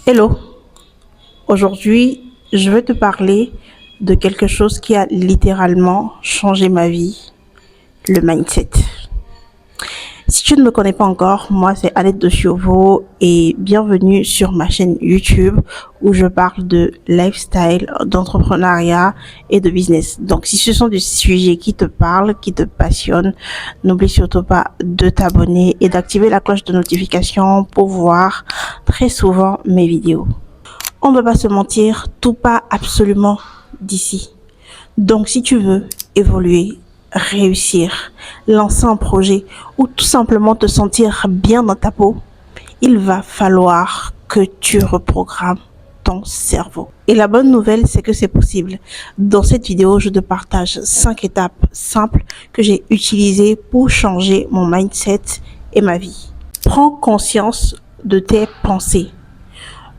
Hello, aujourd'hui je vais te parler de quelque chose qui a littéralement changé ma vie, le mindset. Si tu ne me connais pas encore, moi c'est Annette de Chauveau et bienvenue sur ma chaîne YouTube où je parle de lifestyle, d'entrepreneuriat et de business. Donc si ce sont des sujets qui te parlent, qui te passionnent, n'oublie surtout pas de t'abonner et d'activer la cloche de notification pour voir très souvent mes vidéos. On ne peut pas se mentir, tout part absolument d'ici. Donc si tu veux évoluer, réussir, lancer un projet ou tout simplement te sentir bien dans ta peau, il va falloir que tu reprogrammes ton cerveau. Et la bonne nouvelle, c'est que c'est possible. Dans cette vidéo, je te partage 5 étapes simples que j'ai utilisées pour changer mon mindset et ma vie. Prends conscience de tes pensées.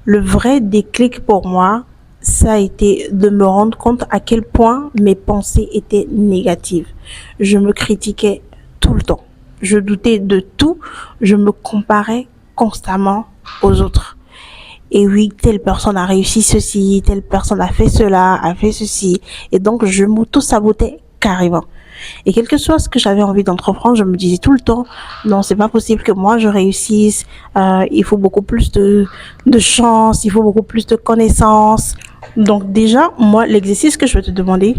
Le vrai déclic pour moi, ça a été de me rendre compte à quel point mes pensées étaient négatives. Je me critiquais tout le temps. Je doutais de tout. Je me comparais constamment aux autres. Et oui, telle personne a réussi ceci, telle personne a fait cela, a fait ceci. Et donc, je m'auto-sabotais carrément. Et quel que soit ce que j'avais envie d'entreprendre, je me disais tout le temps, non, c'est pas possible que moi je réussisse. Il faut beaucoup plus de chance, il faut beaucoup plus de connaissances. Donc déjà, moi, l'exercice que je vais te demander,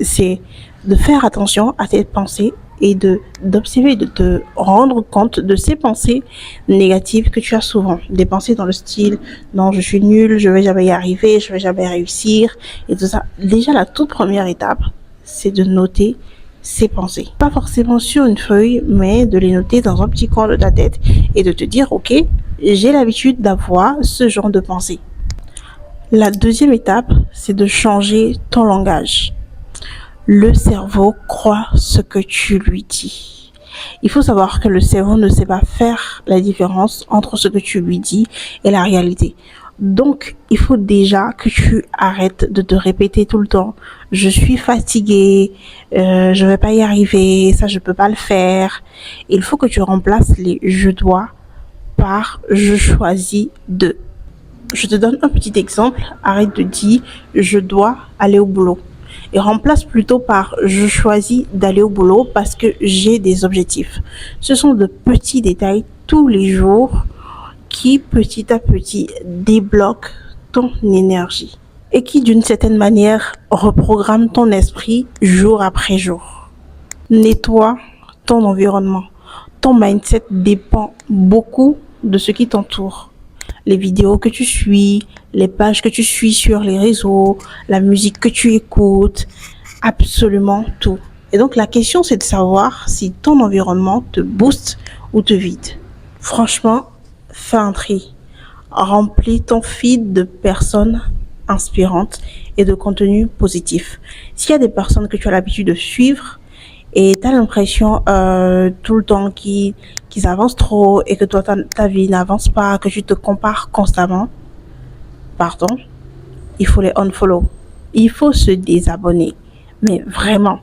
c'est de faire attention à tes pensées et d'observer, de te rendre compte de ces pensées négatives que tu as souvent. Des pensées dans le style, non, je suis nulle, je vais jamais y arriver, je vais jamais réussir et tout ça. Déjà, la toute première étape, c'est de noter ces pensées. Pas forcément sur une feuille, mais de les noter dans un petit coin de ta tête et de te dire, ok, j'ai l'habitude d'avoir ce genre de pensées. La deuxième étape, c'est de changer ton langage. Le cerveau croit ce que tu lui dis. Il faut savoir que le cerveau ne sait pas faire la différence entre ce que tu lui dis et la réalité. Donc, il faut déjà que tu arrêtes de te répéter tout le temps. Je suis fatiguée, je vais pas y arriver, ça je peux pas le faire. Il faut que tu remplaces les je dois par je choisis de. Je te donne un petit exemple. Arrête de dire je dois aller au boulot et remplace plutôt par je choisis d'aller au boulot parce que j'ai des objectifs. Ce sont de petits détails tous les jours qui petit à petit débloquent ton énergie et qui d'une certaine manière reprogramme ton esprit jour après jour. Nettoie ton environnement. Ton mindset dépend beaucoup de ce qui t'entoure. Les vidéos que tu suis, les pages que tu suis sur les réseaux, la musique que tu écoutes, absolument tout. Et donc la question c'est de savoir si ton environnement te booste ou te vide. Franchement, fais un tri. Remplis ton feed de personnes inspirantes et de contenu positif. S'il y a des personnes que tu as l'habitude de suivre et tu as l'impression tout le temps qu'ils avancent trop et que toi ta vie n'avance pas, que tu te compares constamment, pardon, il faut les unfollow. Il faut se désabonner. Mais vraiment.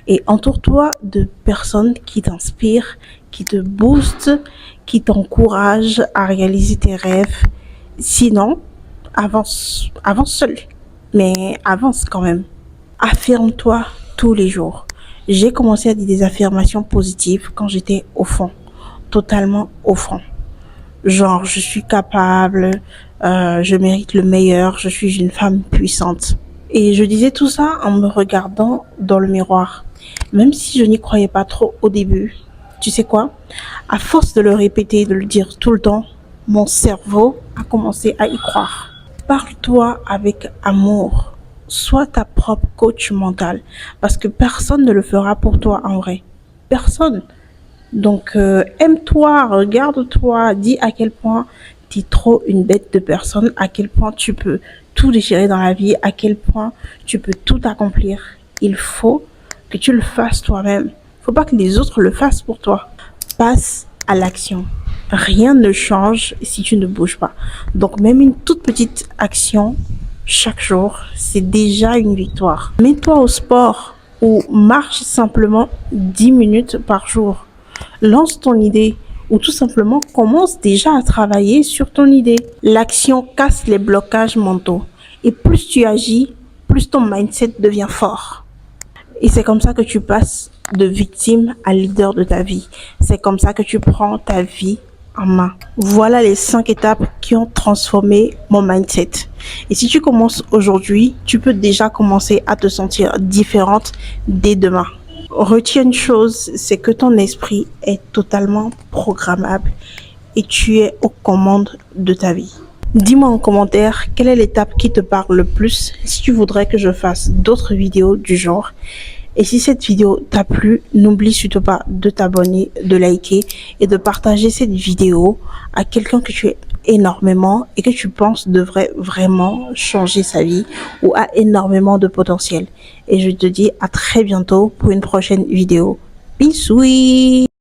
Et entoure-toi de personnes qui t'inspirent, qui te boostent, qui t'encouragent à réaliser tes rêves. Sinon, avance seul. Mais avance quand même. Affirme-toi tous les jours. J'ai commencé à dire des affirmations positives quand j'étais au fond. Totalement au fond. Genre, je suis capable, je mérite le meilleur, je suis une femme puissante. Et je disais tout ça en me regardant dans le miroir. Même si je n'y croyais pas trop au début. Tu sais quoi? À force de le répéter, de le dire tout le temps, mon cerveau a commencé à y croire. Parle-toi avec amour. Sois ta propre coach mental. Parce que personne ne le fera pour toi en vrai. Personne. Donc, aime-toi, regarde-toi, dis à quel point tu es trop une bête de personne, à quel point tu peux tout déchirer dans la vie, à quel point tu peux tout accomplir. Il faut que tu le fasses toi-même. Faut pas que les autres le fassent pour toi. Passe à l'action. Rien ne change si tu ne bouges pas. Donc, même une toute petite action chaque jour, c'est déjà une victoire. Mets-toi au sport ou marche simplement 10 minutes par jour. Lance ton idée ou tout simplement commence déjà à travailler sur ton idée. L'action casse les blocages mentaux et plus tu agis, plus ton mindset devient fort. Et c'est comme ça que tu passes de victime à leader de ta vie. C'est comme ça que tu prends ta vie en main. Voilà les 5 étapes qui ont transformé mon mindset. Et si tu commences aujourd'hui, tu peux déjà commencer à te sentir différente dès demain. Retiens une chose, c'est que ton esprit est totalement programmable et tu es aux commandes de ta vie. Dis-moi en commentaire quelle est l'étape qui te parle le plus si tu voudrais que je fasse d'autres vidéos du genre. Et si cette vidéo t'a plu, n'oublie surtout pas de t'abonner, de liker et de partager cette vidéo à quelqu'un que tu aimes énormément et que tu penses devrait vraiment changer sa vie ou a énormément de potentiel. Et je te dis à très bientôt pour une prochaine vidéo. Bisous!